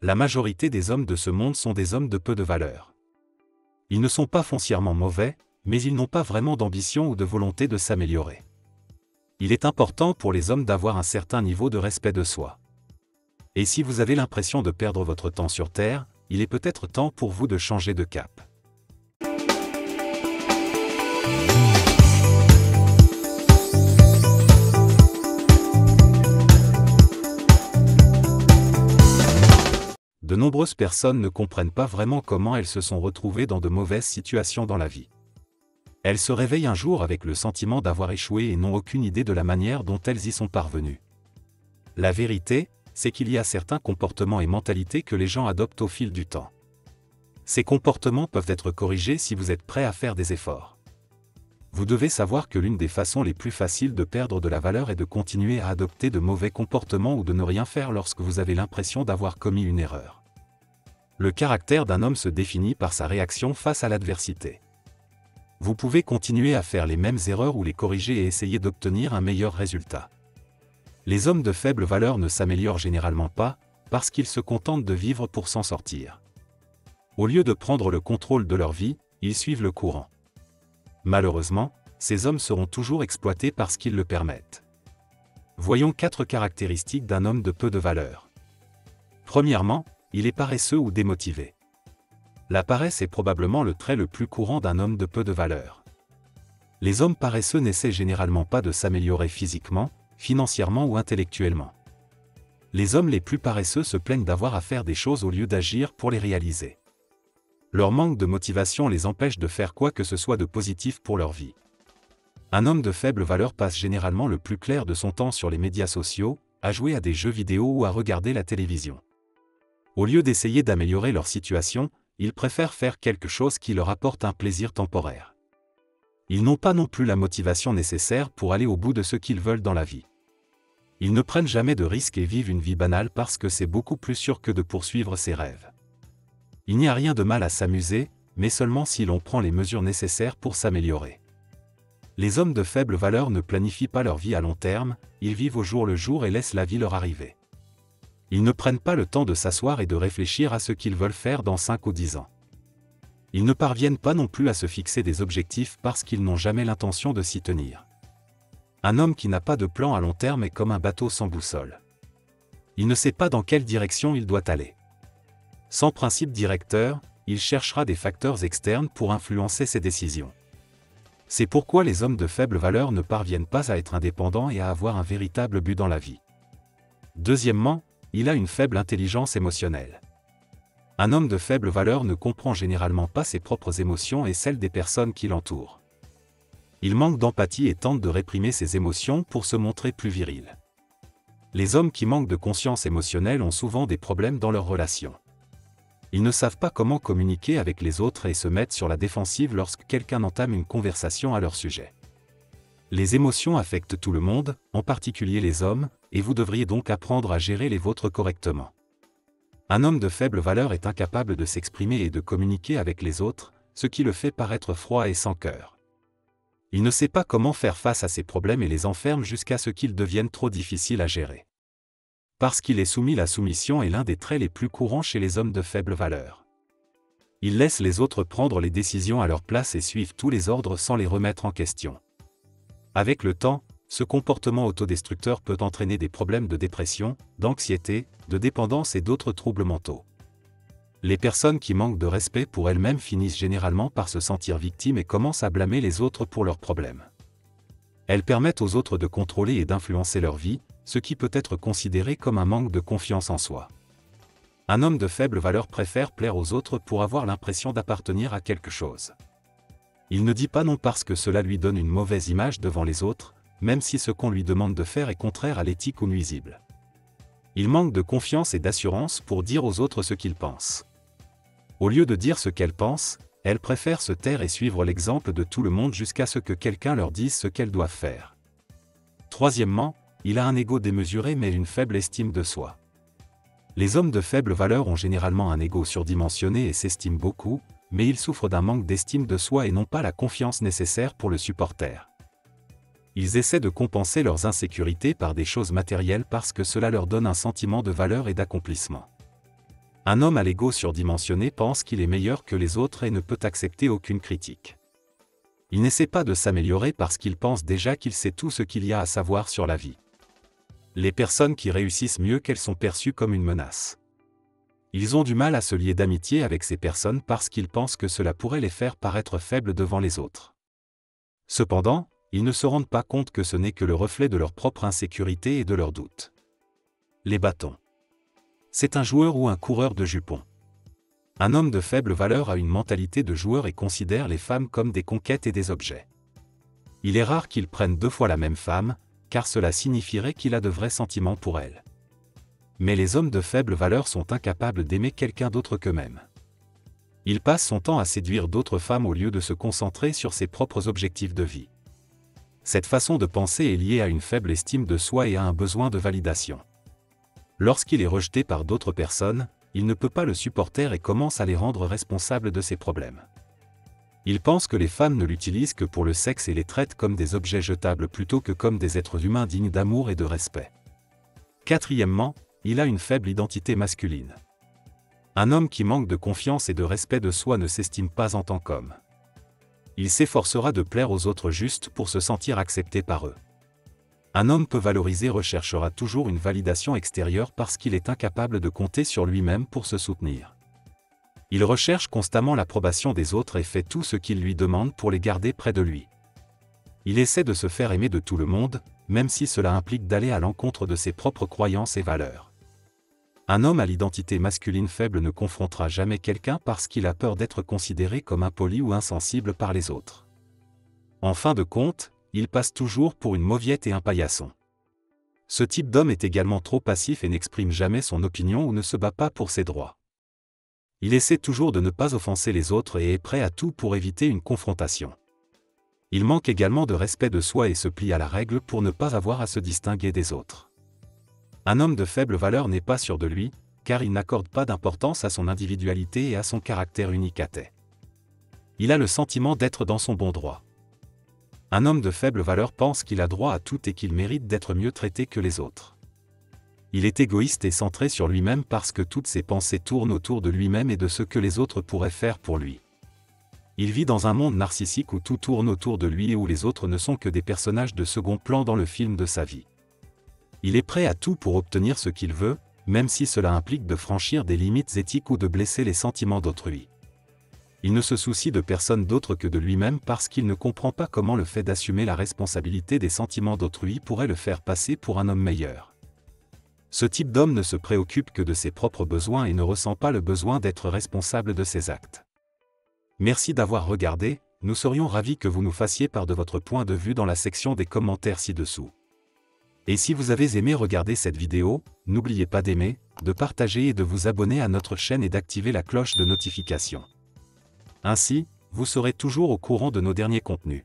La majorité des hommes de ce monde sont des hommes de peu de valeur. Ils ne sont pas foncièrement mauvais, mais ils n'ont pas vraiment d'ambition ou de volonté de s'améliorer. Il est important pour les hommes d'avoir un certain niveau de respect de soi. Et si vous avez l'impression de perdre votre temps sur Terre, il est peut-être temps pour vous de changer de cap. De nombreuses personnes ne comprennent pas vraiment comment elles se sont retrouvées dans de mauvaises situations dans la vie. Elles se réveillent un jour avec le sentiment d'avoir échoué et n'ont aucune idée de la manière dont elles y sont parvenues. La vérité, c'est qu'il y a certains comportements et mentalités que les gens adoptent au fil du temps. Ces comportements peuvent être corrigés si vous êtes prêt à faire des efforts. Vous devez savoir que l'une des façons les plus faciles de perdre de la valeur est de continuer à adopter de mauvais comportements ou de ne rien faire lorsque vous avez l'impression d'avoir commis une erreur. Le caractère d'un homme se définit par sa réaction face à l'adversité. Vous pouvez continuer à faire les mêmes erreurs ou les corriger et essayer d'obtenir un meilleur résultat. Les hommes de faible valeur ne s'améliorent généralement pas, parce qu'ils se contentent de vivre pour s'en sortir. Au lieu de prendre le contrôle de leur vie, ils suivent le courant. Malheureusement, ces hommes seront toujours exploités parce qu'ils le permettent. Voyons 4 caractéristiques d'un homme de peu de valeur. Premièrement, il est paresseux ou démotivé. La paresse est probablement le trait le plus courant d'un homme de peu de valeur. Les hommes paresseux n'essaient généralement pas de s'améliorer physiquement, financièrement ou intellectuellement. Les hommes les plus paresseux se plaignent d'avoir à faire des choses au lieu d'agir pour les réaliser. Leur manque de motivation les empêche de faire quoi que ce soit de positif pour leur vie. Un homme de faible valeur passe généralement le plus clair de son temps sur les médias sociaux, à jouer à des jeux vidéo ou à regarder la télévision. Au lieu d'essayer d'améliorer leur situation, ils préfèrent faire quelque chose qui leur apporte un plaisir temporaire. Ils n'ont pas non plus la motivation nécessaire pour aller au bout de ce qu'ils veulent dans la vie. Ils ne prennent jamais de risques et vivent une vie banale parce que c'est beaucoup plus sûr que de poursuivre ses rêves. Il n'y a rien de mal à s'amuser, mais seulement si l'on prend les mesures nécessaires pour s'améliorer. Les hommes de faible valeur ne planifient pas leur vie à long terme, ils vivent au jour le jour et laissent la vie leur arriver. Ils ne prennent pas le temps de s'asseoir et de réfléchir à ce qu'ils veulent faire dans 5 ou 10 ans. Ils ne parviennent pas non plus à se fixer des objectifs parce qu'ils n'ont jamais l'intention de s'y tenir. Un homme qui n'a pas de plan à long terme est comme un bateau sans boussole. Il ne sait pas dans quelle direction il doit aller. Sans principe directeur, il cherchera des facteurs externes pour influencer ses décisions. C'est pourquoi les hommes de faible valeur ne parviennent pas à être indépendants et à avoir un véritable but dans la vie. Deuxièmement, il a une faible intelligence émotionnelle. Un homme de faible valeur ne comprend généralement pas ses propres émotions et celles des personnes qui l'entourent. Il manque d'empathie et tente de réprimer ses émotions pour se montrer plus viril. Les hommes qui manquent de conscience émotionnelle ont souvent des problèmes dans leurs relations. Ils ne savent pas comment communiquer avec les autres et se mettent sur la défensive lorsque quelqu'un entame une conversation à leur sujet. Les émotions affectent tout le monde, en particulier les hommes, et vous devriez donc apprendre à gérer les vôtres correctement. Un homme de faible valeur est incapable de s'exprimer et de communiquer avec les autres, ce qui le fait paraître froid et sans cœur. Il ne sait pas comment faire face à ses problèmes et les enferme jusqu'à ce qu'ils deviennent trop difficiles à gérer. Parce qu'il est soumis, la soumission est l'un des traits les plus courants chez les hommes de faible valeur. Ils laissent les autres prendre les décisions à leur place et suivent tous les ordres sans les remettre en question. Avec le temps, ce comportement autodestructeur peut entraîner des problèmes de dépression, d'anxiété, de dépendance et d'autres troubles mentaux. Les personnes qui manquent de respect pour elles-mêmes finissent généralement par se sentir victimes et commencent à blâmer les autres pour leurs problèmes. Elles permettent aux autres de contrôler et d'influencer leur vie, ce qui peut être considéré comme un manque de confiance en soi. Un homme de faible valeur préfère plaire aux autres pour avoir l'impression d'appartenir à quelque chose. Il ne dit pas non parce que cela lui donne une mauvaise image devant les autres, même si ce qu'on lui demande de faire est contraire à l'éthique ou nuisible. Il manque de confiance et d'assurance pour dire aux autres ce qu'ils pensent. Au lieu de dire ce qu'elles pensent, elles préfèrent se taire et suivre l'exemple de tout le monde jusqu'à ce que quelqu'un leur dise ce qu'elles doivent faire. Troisièmement, il a un ego démesuré mais une faible estime de soi. Les hommes de faible valeur ont généralement un ego surdimensionné et s'estiment beaucoup, mais ils souffrent d'un manque d'estime de soi et n'ont pas la confiance nécessaire pour le supporter. Ils essaient de compenser leurs insécurités par des choses matérielles parce que cela leur donne un sentiment de valeur et d'accomplissement. Un homme à l'ego surdimensionné pense qu'il est meilleur que les autres et ne peut accepter aucune critique. Il n'essaie pas de s'améliorer parce qu'il pense déjà qu'il sait tout ce qu'il y a à savoir sur la vie. Les personnes qui réussissent mieux qu'elles sont perçues comme une menace. Ils ont du mal à se lier d'amitié avec ces personnes parce qu'ils pensent que cela pourrait les faire paraître faibles devant les autres. Cependant, ils ne se rendent pas compte que ce n'est que le reflet de leur propre insécurité et de leurs doutes. Les bâtons. C'est un joueur ou un coureur de jupons. Un homme de faible valeur a une mentalité de joueur et considère les femmes comme des conquêtes et des objets. Il est rare qu'il prenne 2 fois la même femme, car cela signifierait qu'il a de vrais sentiments pour elle. Mais les hommes de faible valeur sont incapables d'aimer quelqu'un d'autre qu'eux-mêmes. Il passe son temps à séduire d'autres femmes au lieu de se concentrer sur ses propres objectifs de vie. Cette façon de penser est liée à une faible estime de soi et à un besoin de validation. Lorsqu'il est rejeté par d'autres personnes, il ne peut pas le supporter et commence à les rendre responsables de ses problèmes. Il pense que les femmes ne l'utilisent que pour le sexe et les traitent comme des objets jetables plutôt que comme des êtres humains dignes d'amour et de respect. Quatrièmement, il a une faible identité masculine. Un homme qui manque de confiance et de respect de soi ne s'estime pas en tant qu'homme. Il s'efforcera de plaire aux autres juste pour se sentir accepté par eux. Un homme peu valorisé recherchera toujours une validation extérieure parce qu'il est incapable de compter sur lui-même pour se soutenir. Il recherche constamment l'approbation des autres et fait tout ce qu'ils lui demandent pour les garder près de lui. Il essaie de se faire aimer de tout le monde, même si cela implique d'aller à l'encontre de ses propres croyances et valeurs. Un homme à l'identité masculine faible ne confrontera jamais quelqu'un parce qu'il a peur d'être considéré comme impoli ou insensible par les autres. En fin de compte, il passe toujours pour une mauviette et un paillasson. Ce type d'homme est également trop passif et n'exprime jamais son opinion ou ne se bat pas pour ses droits. Il essaie toujours de ne pas offenser les autres et est prêt à tout pour éviter une confrontation. Il manque également de respect de soi et se plie à la règle pour ne pas avoir à se distinguer des autres. Un homme de faible valeur n'est pas sûr de lui, car il n'accorde pas d'importance à son individualité et à son caractère unique. Il a le sentiment d'être dans son bon droit. Un homme de faible valeur pense qu'il a droit à tout et qu'il mérite d'être mieux traité que les autres. Il est égoïste et centré sur lui-même parce que toutes ses pensées tournent autour de lui-même et de ce que les autres pourraient faire pour lui. Il vit dans un monde narcissique où tout tourne autour de lui et où les autres ne sont que des personnages de second plan dans le film de sa vie. Il est prêt à tout pour obtenir ce qu'il veut, même si cela implique de franchir des limites éthiques ou de blesser les sentiments d'autrui. Il ne se soucie de personne d'autre que de lui-même parce qu'il ne comprend pas comment le fait d'assumer la responsabilité des sentiments d'autrui pourrait le faire passer pour un homme meilleur. Ce type d'homme ne se préoccupe que de ses propres besoins et ne ressent pas le besoin d'être responsable de ses actes. Merci d'avoir regardé, nous serions ravis que vous nous fassiez part de votre point de vue dans la section des commentaires ci-dessous. Et si vous avez aimé regarder cette vidéo, n'oubliez pas d'aimer, de partager et de vous abonner à notre chaîne et d'activer la cloche de notification. Ainsi, vous serez toujours au courant de nos derniers contenus.